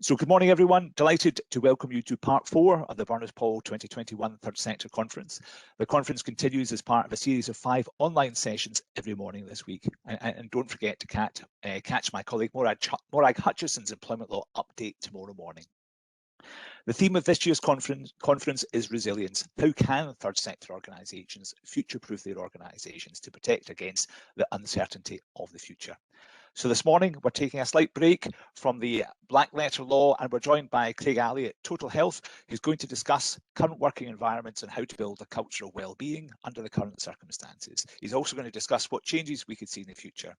So good morning, everyone. Delighted to welcome you to part 4 of the Berners-Paul 2021 Third Sector Conference. The conference continues as part of a series of 5 online sessions every morning this week. And don't forget to catch my colleague Morag Hutchison's employment law update tomorrow morning. The theme of this year's conference is resilience. How can third sector organisations future-proof their organisations to protect against the uncertainty of the future? So this morning, we're taking a slight break from the black letter law, and we're joined by Craig Alley at Total Health, who's going to discuss current working environments and how to build a culture of well-being under the current circumstances. He's also going to discuss what changes we could see in the future.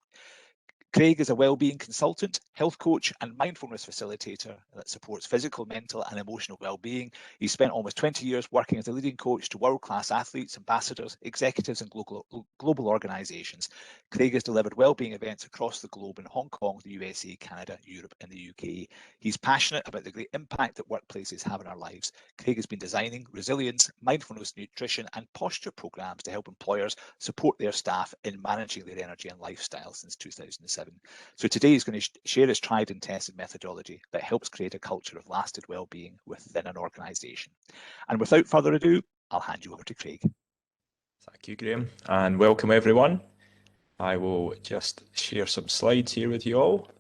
Craig is a wellbeing consultant, health coach and mindfulness facilitator that supports physical, mental and emotional well-being. He's spent almost 20 years working as a leading coach to world-class athletes, ambassadors, executives and global organisations. Craig has delivered wellbeing events across the globe in Hong Kong, the USA, Canada, Europe and the UK. He's passionate about the great impact that workplaces have in our lives. Craig has been designing resilience, mindfulness, nutrition and posture programmes to help employers support their staff in managing their energy and lifestyle since 2007. So today he's going to share his tried and tested methodology that helps create a culture of lasting well-being within an organisation. And without further ado, I'll hand you over to Craig. Thank you, Graham, and welcome everyone. I will just share some slides here with you all.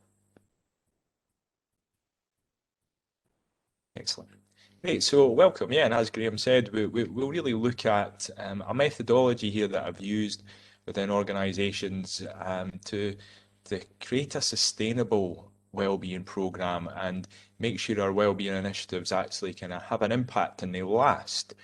Excellent. Great, so welcome. Yeah, and as Graham said, we'll really look at a methodology here that I've used within organisations to create a sustainable wellbeing programme and make sure our wellbeing initiatives actually kind of have an impact and they last.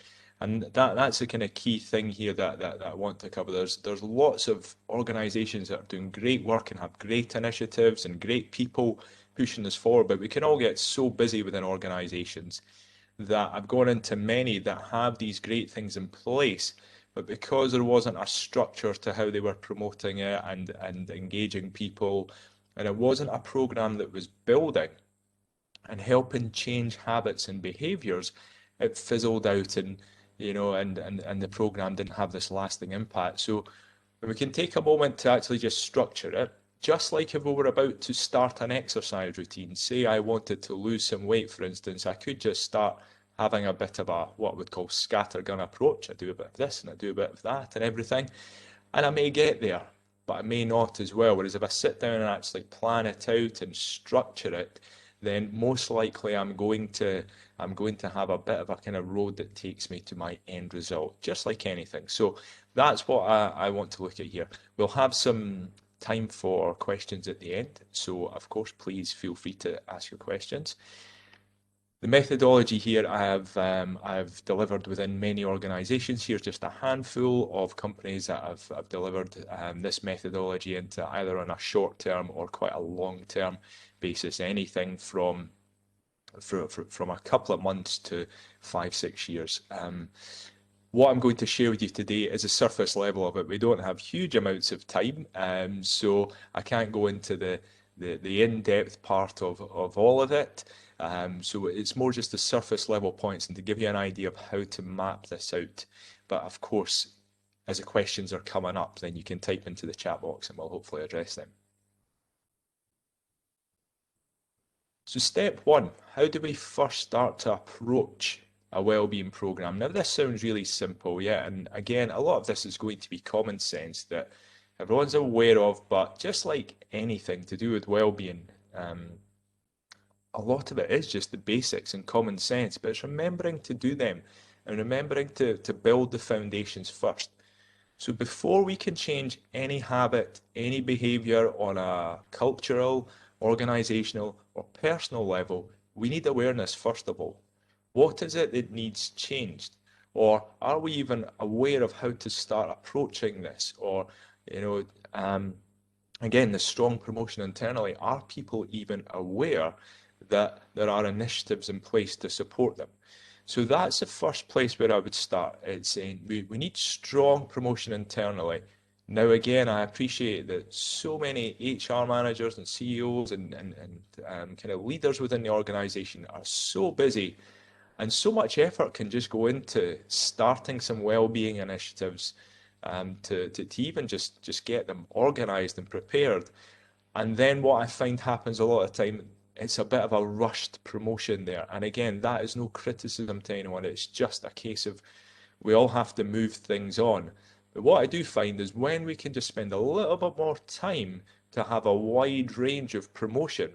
And that's the kind of key thing here that I want to cover. There's lots of organisations that are doing great work and have great initiatives and great people pushing this forward, but we can all get so busy within organisations that I've gone into many that have these great things in place, but because there wasn't a structure to how they were promoting it and engaging people, and it wasn't a program that was building and helping change habits and behaviours, it fizzled out and the program didn't have this lasting impact. So we can take a moment to actually just structure it, just like if we were about to start an exercise routine. Say I wanted to lose some weight, for instance, I could just start having a bit of a what we'd call scattergun approach. I do a bit of this and I do a bit of that and everything, and I may get there, but I may not as well. Whereas if I sit down and actually plan it out and structure it, then most likely I'm going to have a bit of a kind of road that takes me to my end result, just like anything. So that's what I want to look at here. We'll have some time for questions at the end, so of course please feel free to ask your questions. The methodology here I've delivered within many organisations. Here's just a handful of companies that I've delivered this methodology into, either on a short-term or quite a long-term basis, anything from a couple of months to 5-6 years. What I'm going to share with you today is a surface level of it. We don't have huge amounts of time, so I can't go into the in-depth part of all of it. So it's more just the surface level points and to give you an idea of how to map this out. But of course, as the questions are coming up, then you can type into the chat box and we'll hopefully address them. So step 1, how do we first start to approach a wellbeing program? Now this sounds really simple, yeah, and again, a lot of this is going to be common sense that everyone's aware of, but just like anything to do with wellbeing, a lot of it is just the basics and common sense, but it's remembering to do them and remembering to build the foundations first. So before we can change any habit, any behavior on a cultural, organizational or personal level, we need awareness first of all. What is it that needs changed? Or are we even aware of how to start approaching this? Or, again, the strong promotion internally, are people even aware that there are initiatives in place to support them? So that's the first place where I would start. It's saying we need strong promotion internally. Now, again, I appreciate that so many HR managers and CEOs and kind of leaders within the organization are so busy, and so much effort can just go into starting some well-being initiatives to even just get them organized and prepared. And then what I find happens a lot of time it's a bit of a rushed promotion there. And again, that is no criticism to anyone. It's just a case of we all have to move things on. But what I do find is when we can just spend a little bit more time to have a wide range of promotion,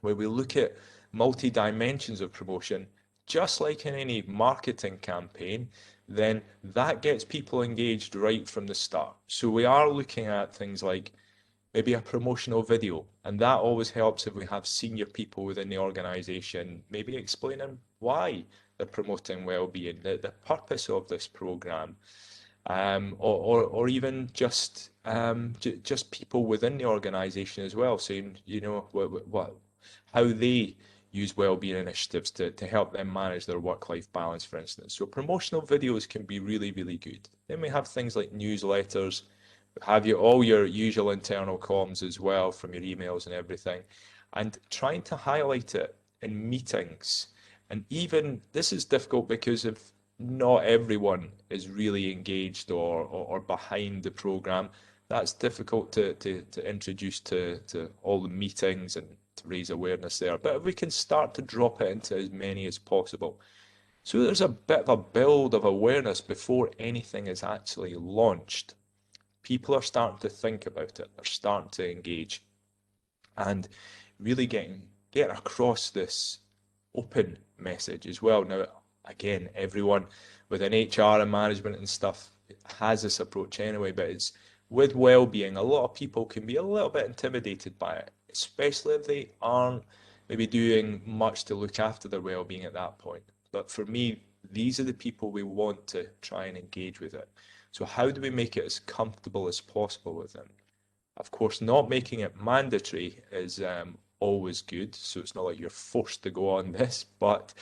where we look at multi-dimensions of promotion, just like in any marketing campaign, then that gets people engaged right from the start. So we are looking at things like maybe a promotional video, and that always helps if we have senior people within the organization, maybe explaining why they're promoting well-being, the purpose of this program, or even just people within the organization as well, saying, you know, how they use wellbeing initiatives to help them manage their work-life balance, for instance. So promotional videos can be really, really good. Then we have things like newsletters, have all your usual internal comms as well from your emails and everything, and trying to highlight it in meetings. And even this is difficult because if not everyone is really engaged or behind the program, that's difficult to introduce to all the meetings and to raise awareness there. But if we can start to drop it into as many as possible. So there's a bit of a build of awareness before anything is actually launched. People are starting to think about it, they're starting to engage, and really getting across this open message as well. Now, again, everyone within HR and management and stuff has this approach anyway, but it's with well-being, a lot of people can be a little bit intimidated by it, especially if they aren't maybe doing much to look after their well-being at that point. But for me, these are the people we want to try and engage with it. So how do we make it as comfortable as possible with them? Of course, not making it mandatory is always good, so it's not like you're forced to go on this, but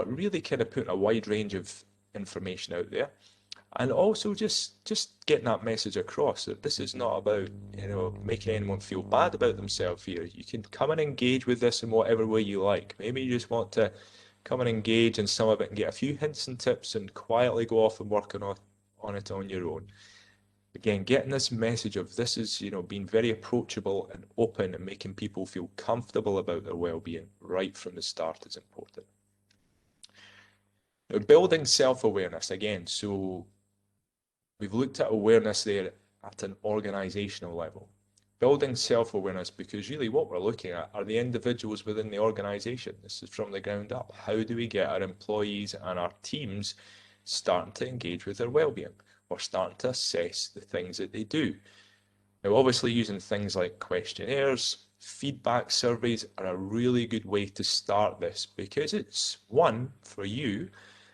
really kind of putting a wide range of information out there, and also just getting that message across that this is not about, you know, making anyone feel bad about themselves here. You can come and engage with this in whatever way you like. Maybe you just want to come and engage in some of it and get a few hints and tips and quietly go off and work on it on your own. Again, getting this message of this is, you know, being very approachable and open and making people feel comfortable about their well-being right from the start is important. Now, building self-awareness again. So we've looked at awareness there at an organizational level. Building self-awareness, because really what we're looking at are the individuals within the organization. This is from the ground up. How do we get our employees and our teams starting to engage with their well-being? Or starting to assess the things that they do. Now, obviously, using things like questionnaires, feedback surveys are a really good way to start this, because it's one, for you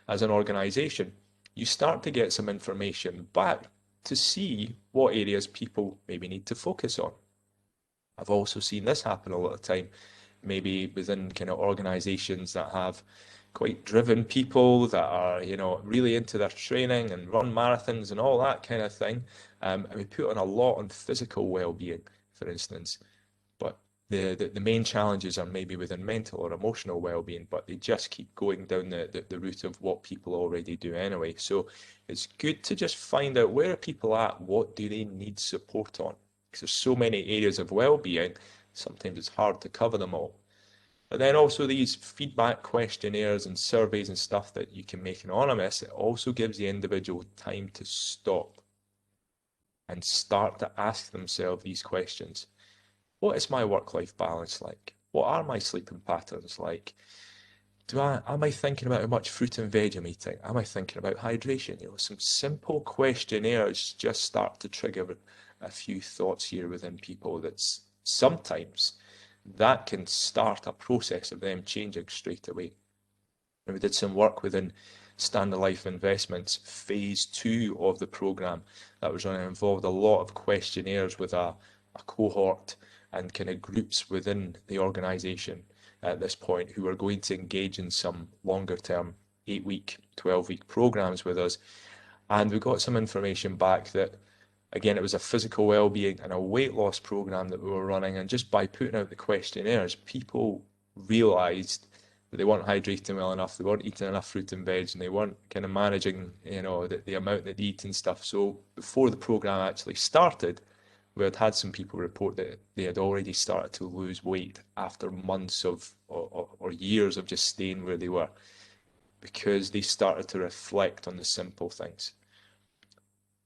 as an organization, you start to get some information back to see what areas people maybe need to focus on. I've also seen this happen a lot of time, maybe within kind of organizations that have quite driven people that are, you know, really into their training and run marathons and all that kind of thing. And we put on a lot on physical well-being, for instance. But the main challenges are maybe within mental or emotional well-being, but they just keep going down the route of what people already do anyway. So it's good to just find out where are people at, what do they need support on? Because there's so many areas of well-being, sometimes it's hard to cover them all. But then also these feedback questionnaires and surveys and stuff that you can make anonymous, it also gives the individual time to stop and start to ask themselves these questions. What is my work-life balance like? What are my sleeping patterns like? Am I thinking about how much fruit and veg I'm eating? Am I thinking about hydration? You know, some simple questionnaires just start to trigger a few thoughts here within people that's sometimes that can start a process of them changing straight away. And we did some work within Standard Life Investments phase 2 of the program that was running, involved a lot of questionnaires with a cohort and kind of groups within the organization at this point who are going to engage in some longer term 8-week, 12-week programs with us. And we got some information back that, again, it was a physical well-being and a weight loss program that we were running, and just by putting out the questionnaires, people realized that they weren't hydrating well enough, they weren't eating enough fruit and veg, and they weren't kind of managing, you know, the amount that they eat and stuff. So before the program actually started, we had some people report that they had already started to lose weight after months of or years of just staying where they were, because they started to reflect on the simple things.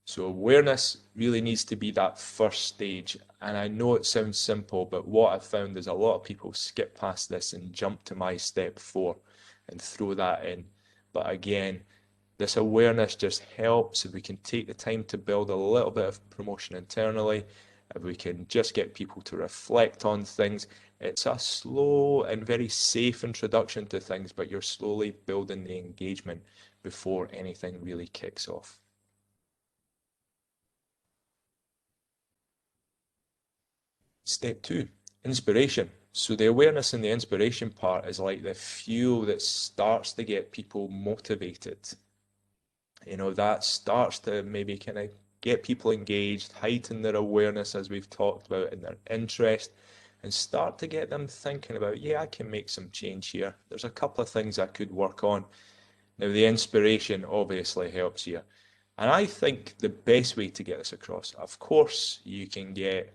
So awareness really needs to be that first stage. And I know it sounds simple, but what I've found is a lot of people skip past this and jump to my step 4 and throw that in. But again, this awareness just helps if we can take the time to build a little bit of promotion internally, if we can just get people to reflect on things. It's a slow and very safe introduction to things, but you're slowly building the engagement before anything really kicks off. Step 2, inspiration. So the awareness and the inspiration part is like the fuel that starts to get people motivated. You know, that starts to maybe kind of get people engaged, heighten their awareness, as we've talked about, and their interest, and start to get them thinking about, yeah, I can make some change here. There's a couple of things I could work on. Now, the inspiration obviously helps here. And I think the best way to get this across, of course, you can get,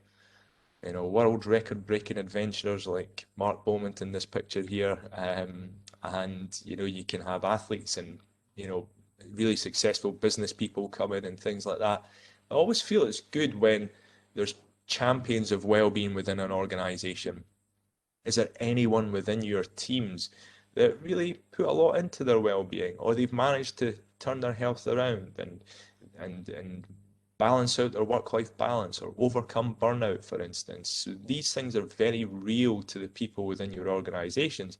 you know, world record breaking adventurers like Mark Bowman in this picture here. And, you know, you can have athletes and, you know, really successful business people come in and things like that. I always feel it's good when there's champions of well-being within an organization. Is there anyone within your teams that really put a lot into their well-being, or they've managed to turn their health around and balance out their work-life balance, or overcome burnout, for instance? So these things are very real to the people within your organizations.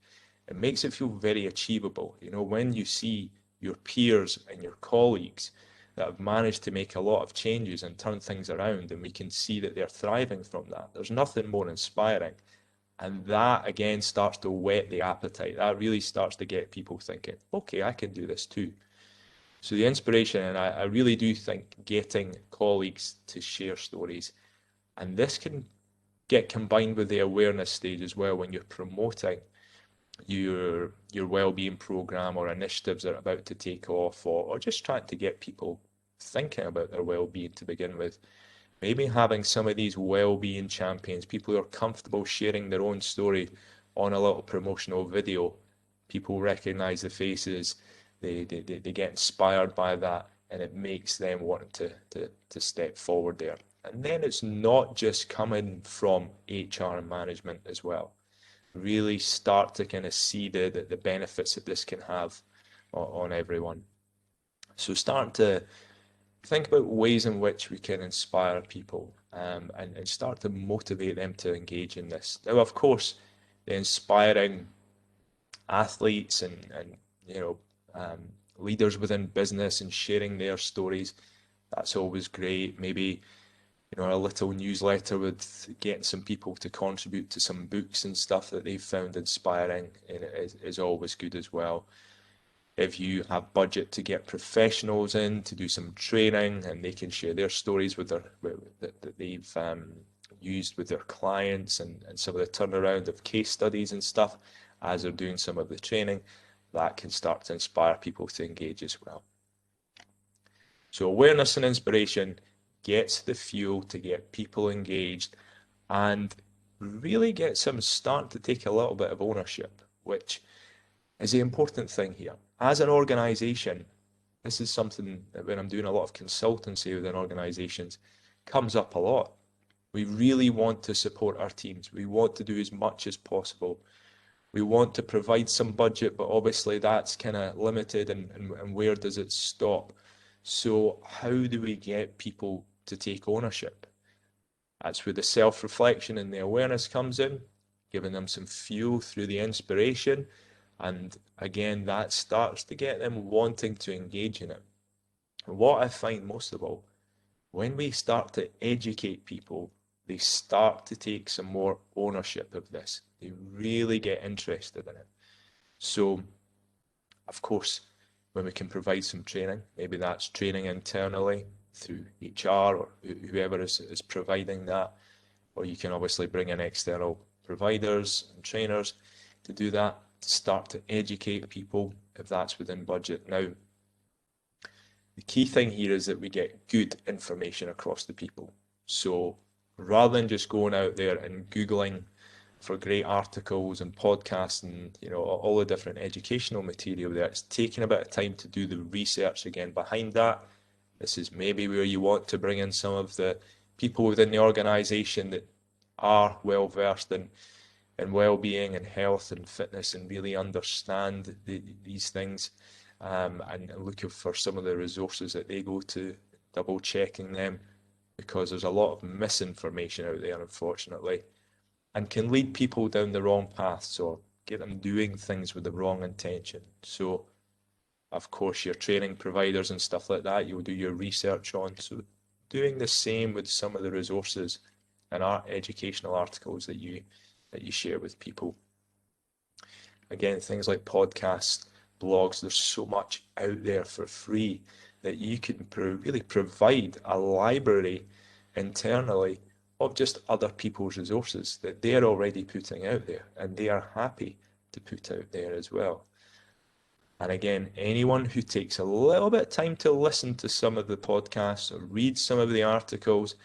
It makes it feel very achievable. You know, when you see your peers and your colleagues that have managed to make a lot of changes and turn things around, and we can see that they're thriving from that, there's nothing more inspiring. And that again starts to whet the appetite. That really starts to get people thinking, okay, I can do this too. So the inspiration, and I really do think getting colleagues to share stories, and this can get combined with the awareness stage as well when you're promoting your well-being program or initiatives that are about to take off, or just trying to get people thinking about their well-being to begin with. Maybe having some of these well-being champions, people who are comfortable sharing their own story on a little promotional video. People recognize the faces, they get inspired by that, and it makes them want to step forward there. And then it's not just coming from HR and management as well. Really start to kind of see the benefits that this can have on everyone. So start to think about ways in which we can inspire people, and start to motivate them to engage in this. Now, of course, the inspiring athletes and you know, leaders within business and sharing their stories, that's always great. Maybe, you know, a little newsletter with getting some people to contribute to some books and stuff that they've found inspiring is always good as well. If you have budget to get professionals in to do some training, and they can share their stories with that they've used with their clients, and some of the turnaround of case studies and stuff as they're doing some of the training, that can start to inspire people to engage as well. So awareness and inspiration gets the fuel to get people engaged, and really gets them starting to take a little bit of ownership, which is the important thing here. As an organization, this is something that when I'm doing a lot of consultancy within organizations, comes up a lot. We really want to support our teams. We want to do as much as possible. We want to provide some budget, but obviously that's kind of limited, and where does it stop? So how do we get people to take ownership? That's where the self-reflection and the awareness comes in, giving them some fuel through the inspiration. And again, that starts to get them wanting to engage in it. And what I find most of all, when we start to educate people, they start to take some more ownership of this. They really get interested in it. So, of course, when we can provide some training, maybe that's training internally through HR or whoever is providing that, or you can obviously bring in external providers and trainers to do that, to start to educate people if that's within budget. Now, the key thing here is that we get good information across the people. So rather than just going out there and Googling for great articles and podcasts and all the different educational material there. It's taking a bit of time to do the research again behind that. This is maybe where you want to bring in some of the people within the organization that are well versed in well-being and health and fitness and really understand these things, and looking for some of the resources that they go to, double checking them, because there's a lot of misinformation out there, unfortunately, and can lead people down the wrong paths or get them doing things with the wrong intention. So, of course, your training providers and stuff like that, you'll do your research on. So, doing the same with some of the resources and educational articles that you share with people. Again, things like podcasts, blogs, there's so much out there for free that you can really provide a library internally of just other people's resources that they're already putting out there and they are happy to put out there as well. And again, anyone who takes a little bit of time to listen to some of the podcasts or read some of the articles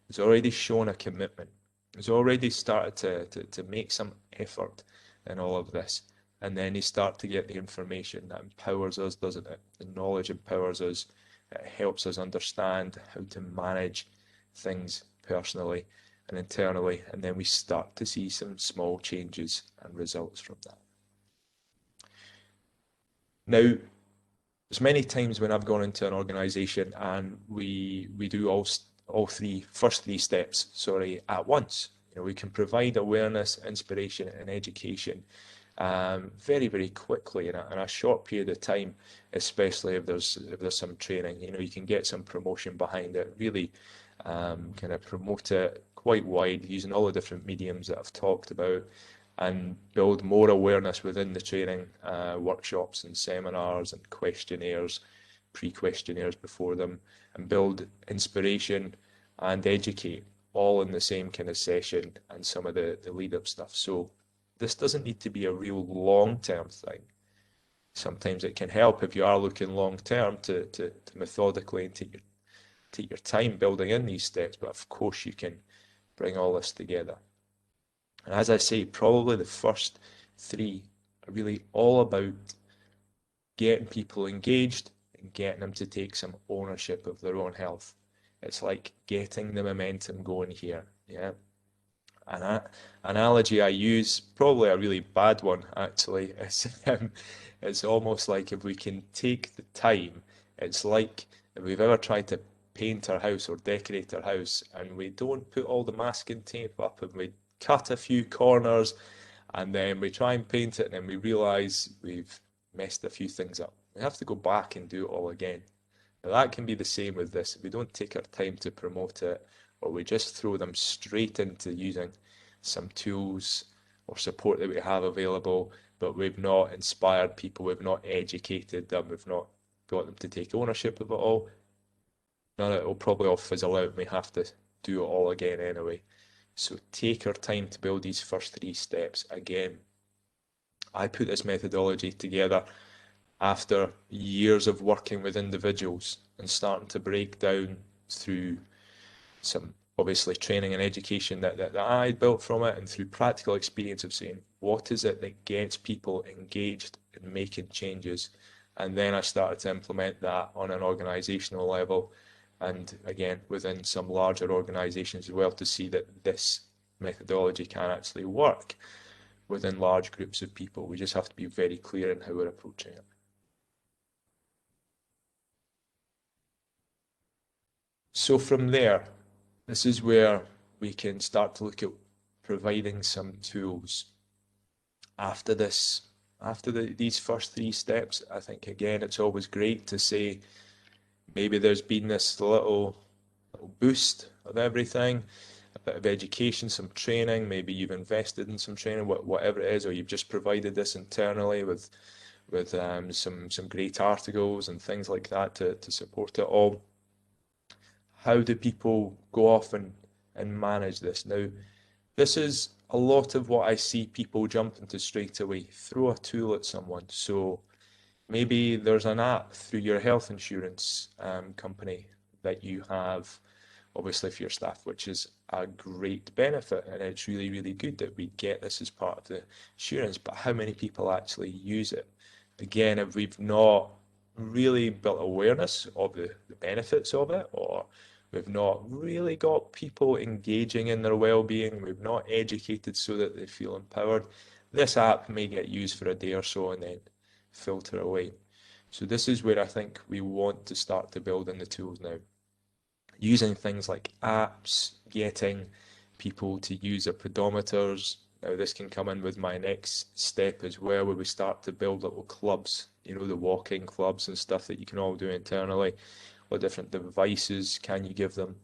has already shown a commitment, has already started to make some effort in all of this. And then you start to get the information that empowers us, doesn't it? The knowledge empowers us. It helps us understand how to manage things personally and internally, and then we start to see some small changes and results from that. Now, there's many times when I've gone into an organization and we do first three steps, at once. We can provide awareness, inspiration, and education very, very quickly in a short period of time, especially if there's some training. You can get some promotion behind it, really kind of promote it quite wide using all the different mediums that I've talked about, and build more awareness within the training workshops and seminars and questionnaires, pre-questionnaires before them, and build inspiration and educate all in the same kind of session and some of the lead-up stuff. So this doesn't need to be a real long-term thing. Sometimes it can help if you are looking long-term to methodically and take your time building in these steps, but of course you can bring all this together. And as I say, probably the first three are really all about getting people engaged and getting them to take some ownership of their own health. It's like getting the momentum going here, yeah. An analogy I use, probably a really bad one actually, it's almost like if we can take the time, it's like if we've ever tried to paint our house or decorate our house and we don't put all the masking tape up and we cut a few corners and then we try and paint it and then we realize we've messed a few things up. We have to go back and do it all again. Now that can be the same with this. If we don't take our time to promote it, or we just throw them straight into using some tools or support that we have available, but we've not inspired people, we've not educated them, we've not got them to take ownership of it all, none of it will probably all fizzle out and we have to do it all again anyway. So take our time to build these first three steps. Again, I put this methodology together after years of working with individuals and starting to break down through some obviously training and education that I built from it, and through practical experience of saying, what is it that gets people engaged in making changes? And then I started to implement that on an organizational level, and again, within some larger organizations as well, to see that this methodology can actually work within large groups of people. We just have to be very clear in how we're approaching it. So from there, this is where we can start to look at providing some tools. After this, these first three steps, I think again, it's always great to say, maybe there's been this little boost of everything, a bit of education, some training, maybe you've invested in some training, whatever it is, or you've just provided this internally with some great articles and things like that to support it all. How do people go off and manage this? Now, this is a lot of what I see people jump into straight away. Throw a tool at someone. So maybe there's an app through your health insurance company that you have, obviously for your staff, which is a great benefit, and it's really, really good that we get this as part of the assurance. But how many people actually use it? Again, if we've not really built awareness of the benefits of it, or we've not really got people engaging in their well-being, we've not educated so that they feel empowered, this app may get used for a day or so and then filter away. So this is where I think we want to start to build in the tools now. Using things like apps, getting people to use their pedometers. Now this can come in with my next step as well, where we start to build little clubs, you know, the walking clubs and stuff that you can all do internally. What different devices can you give them?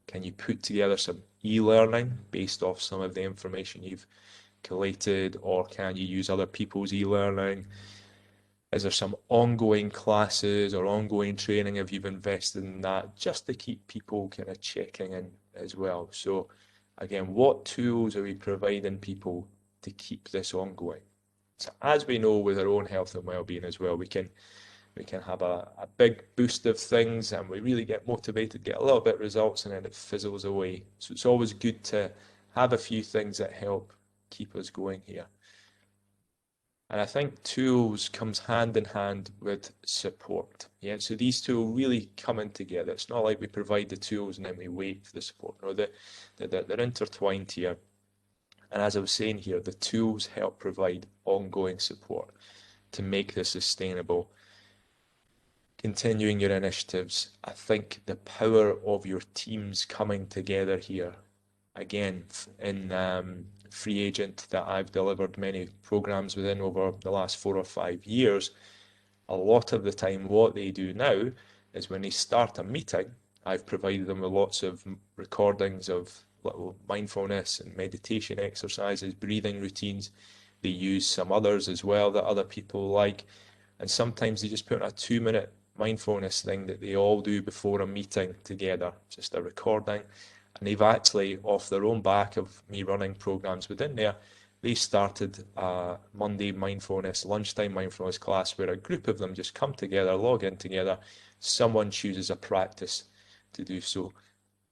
Can you put together some e-learning based off some of the information you've collated, or can you use other people's e-learning? Is there some ongoing classes or ongoing training if you've invested in that, just to keep people kind of checking in as well? So again, what tools are we providing people to keep this ongoing? So as we know with our own health and well-being as well, we can have a big boost of things and we really get motivated, get a little bit of results, and then it fizzles away. So it's always good to have a few things that help keep us going here. And I think tools comes hand in hand with support. Yeah, so these two really come in together. It's not like we provide the tools and then we wait for the support. No, they're intertwined here. And as I was saying here, the tools help provide ongoing support to make this sustainable. Continuing your initiatives, I think the power of your teams coming together here, again, in Free Agent that I've delivered many programs within over the last 4 or 5 years, a lot of the time what they do now is when they start a meeting, I've provided them with lots of recordings of little mindfulness and meditation exercises, breathing routines. They use some others as well that other people like. And sometimes they just put in a 2-minute mindfulness thing that they all do before a meeting together, just a recording. And they've actually, off their own back of me running programs within there, they started a Monday mindfulness, lunchtime mindfulness class where a group of them just come together, log in together, someone chooses a practice to do so.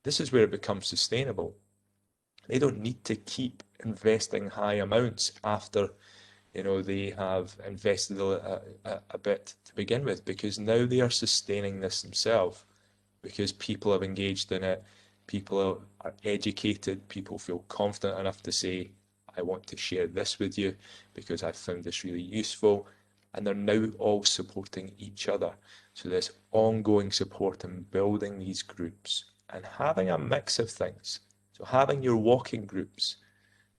This is where it becomes sustainable. They don't need to keep investing high amounts after they have invested a bit to begin with, because now they are sustaining this themselves because people have engaged in it, people are educated, people feel confident enough to say, I want to share this with you because I found this really useful, and they're now all supporting each other. So this ongoing support and building these groups and having a mix of things. So having your walking groups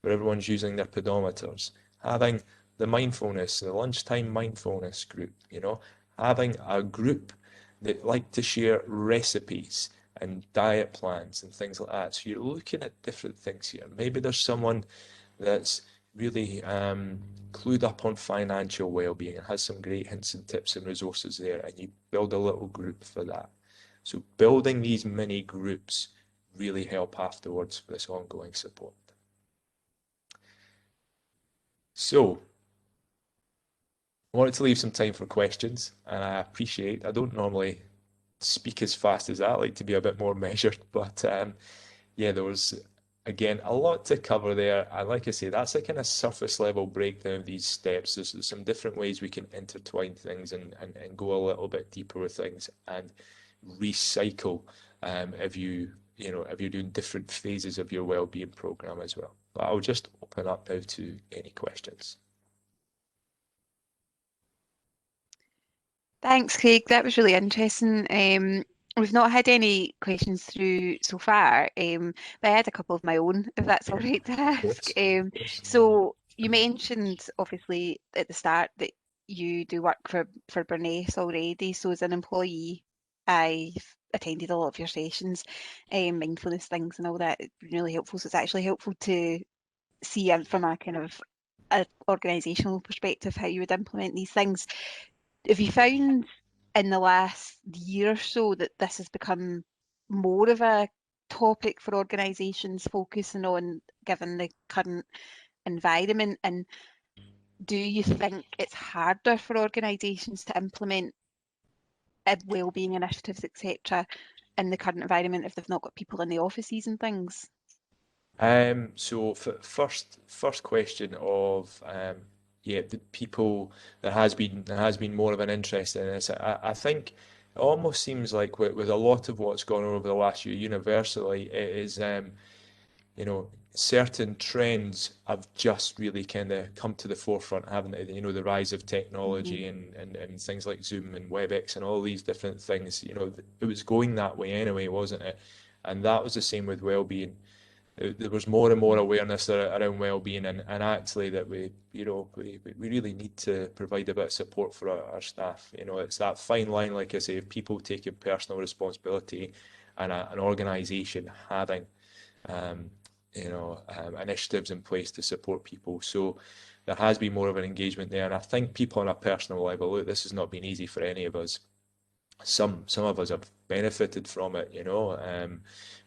where everyone's using their pedometers, having the mindfulness, the lunchtime mindfulness group, having a group that like to share recipes and diet plans and things like that. So you're looking at different things here. Maybe there's someone that's really clued up on financial well-being and has some great hints and tips and resources there, and you build a little group for that. So building these mini groups really help afterwards for this ongoing support. So I wanted to leave some time for questions, and I don't normally speak as fast as that. I like to be a bit more measured, but yeah, there was, again, a lot to cover there. And like I say, that's a kind of surface level breakdown of these steps. There's some different ways we can intertwine things and go a little bit deeper with things and recycle if you're doing different phases of your wellbeing program as well. But I'll just open up now to any questions. Thanks, Craig. That was really interesting. We've not had any questions through so far, but I had a couple of my own, if that's all right to ask. So you mentioned, obviously, at the start that you do work for Bernice already. So as an employee, I've attended a lot of your sessions, mindfulness things and all that. It's been really helpful. So it's actually helpful to see from a kind of an organisational perspective how you would implement these things. Have you found in the last year or so that this has become more of a topic for organisations focusing on, given the current environment? And do you think it's harder for organisations to implement wellbeing initiatives, etc., in the current environment if they've not got people in the offices and things? So first question of yeah, the people, there has been more of an interest in this. I think it almost seems like with a lot of what's gone on over the last year universally, it is certain trends have just really kind of come to the forefront, haven't they? The rise of technology and things like Zoom and WebEx and all these different things. It was going that way anyway, wasn't it? And that was the same with well-being. There was more and more awareness around well-being, and actually that we really need to provide a bit of support for our staff. It's that fine line, like I say, of people taking personal responsibility and an organisation having um, initiatives in place to support people. So there has been more of an engagement there, and I think people on a personal level, look, this has not been easy for any of us. Some of us have benefited from it,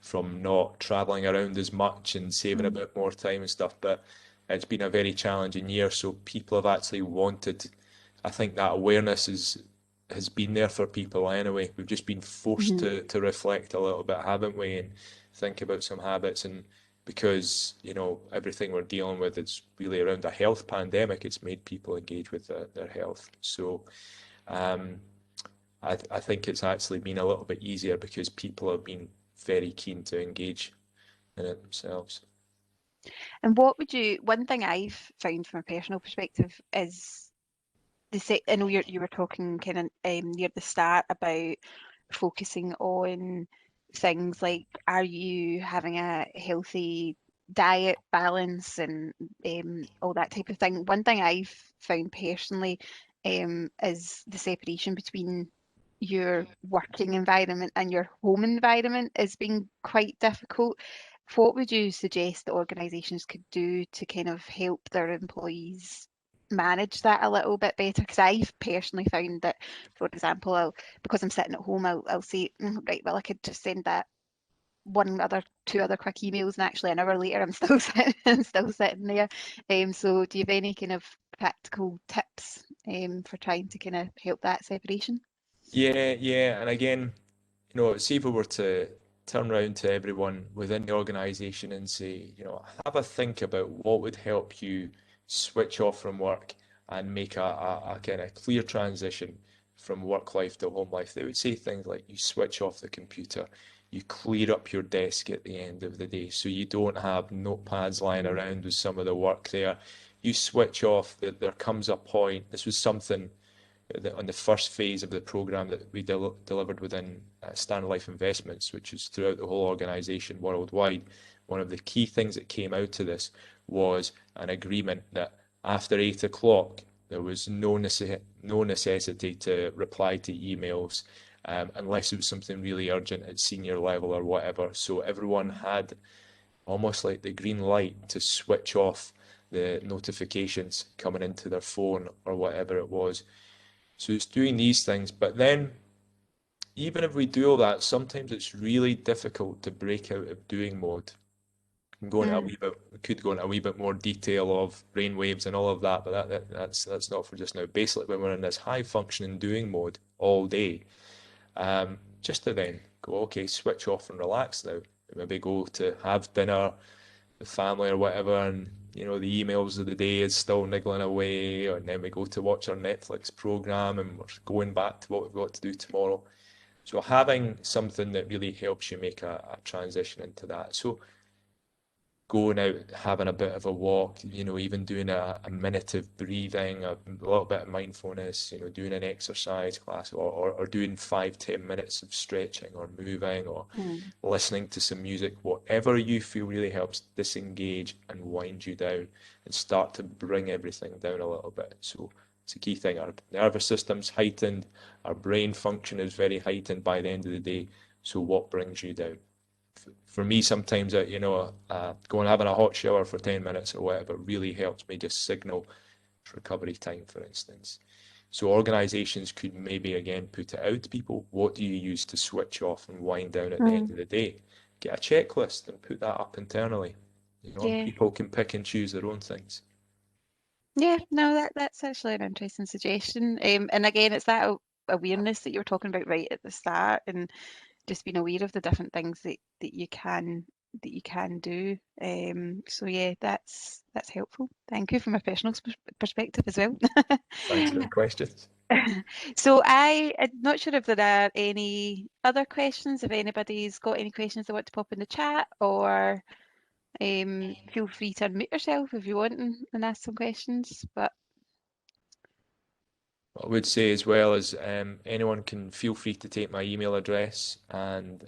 from not traveling around as much and saving a bit more time and stuff. But it's been a very challenging year, so people have actually wanted. I think that awareness has been there for people anyway. We've just been forced to reflect a little bit, haven't we, and think about some habits. And because everything we're dealing with is really around a health pandemic, it's made people engage with their health. So. I think it's actually been a little bit easier because people have been very keen to engage in it themselves. And one thing I've found from a personal perspective is I know you were talking kind of near the start about focusing on things like, are you having a healthy diet balance and all that type of thing. One thing I've found personally is the separation between your working environment and your home environment is being quite difficult. What would you suggest that organisations could do to kind of help their employees manage that a little bit better? Because I've personally found that, for example, because I'm sitting at home, I'll say, right, well, I could just send that two other quick emails, and actually an hour later I'm still sitting there. So do you have any kind of practical tips for trying to kind of help that separation? Yeah, and again, see if we were to turn around to everyone within the organisation and say, have a think about what would help you switch off from work and make a kind of clear transition from work life to home life. They would say things like you switch off the computer, you clear up your desk at the end of the day so you don't have notepads lying around with some of the work there. You switch off, there comes a point, this was something on the first phase of the program that we delivered within Standard Life Investments, which is throughout the whole organisation worldwide. One of the key things that came out of this was an agreement that after 8 o'clock, there was no necessity to reply to emails unless it was something really urgent at senior level or whatever. So everyone had almost like the green light to switch off the notifications coming into their phone or whatever it was. So it's doing these things, but then even if we do all that, sometimes it's really difficult to break out of doing mode. We could go into a wee bit more detail of brain waves and all of that, but that's not for just now. Basically, when we're in this high functioning doing mode all day, just to then go, okay, switch off and relax now. Maybe go to have dinner with family or whatever, and the emails of the day is still niggling away, and then we go to watch our Netflix program and we're going back to what we've got to do tomorrow. So having something that really helps you make a transition into that. So going out, having a bit of a walk, even doing a minute of breathing, a little bit of mindfulness, doing an exercise class or doing 5-10 minutes of stretching or moving or listening to some music, whatever you feel really helps disengage and wind you down and start to bring everything down a little bit. So it's a key thing. Our nervous system's heightened, our brain function is very heightened by the end of the day. So what brings you down? For me, sometimes going and having a hot shower for 10 minutes or whatever really helps me just signal recovery time, for instance. So organizations could maybe again put it out to people. What do you use to switch off and wind down at the end of the day? Get a checklist and put that up internally. And people can pick and choose their own things. Yeah, no, that's actually an interesting suggestion. And again, it's that awareness that you were talking about right at the start, and just being aware of the different things that you can do. So yeah, that's helpful. Thank you from a personal perspective as well. Thanks for the questions. So I'm not sure if there are any other questions. If anybody's got any questions they want to pop in the chat, or feel free to unmute yourself if you want and ask some questions. But I would say as well as anyone can feel free to take my email address and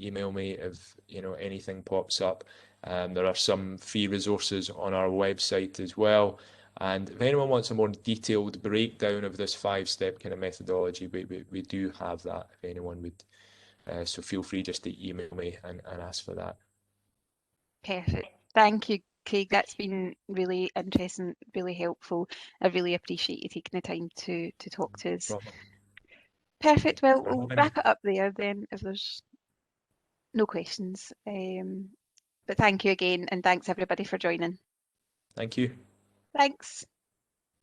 email me if anything pops up. There are some free resources on our website as well. And if anyone wants a more detailed breakdown of this 5-step kind of methodology, we do have that if anyone would. So feel free just to email me and ask for that. perfect. Thank you, Craig. That's been really interesting, really helpful. I really appreciate you taking the time to talk to us. Problem. Perfect. Well, we'll wrap it up there then if there's no questions. But thank you again, and thanks everybody for joining. Thank you. Thanks.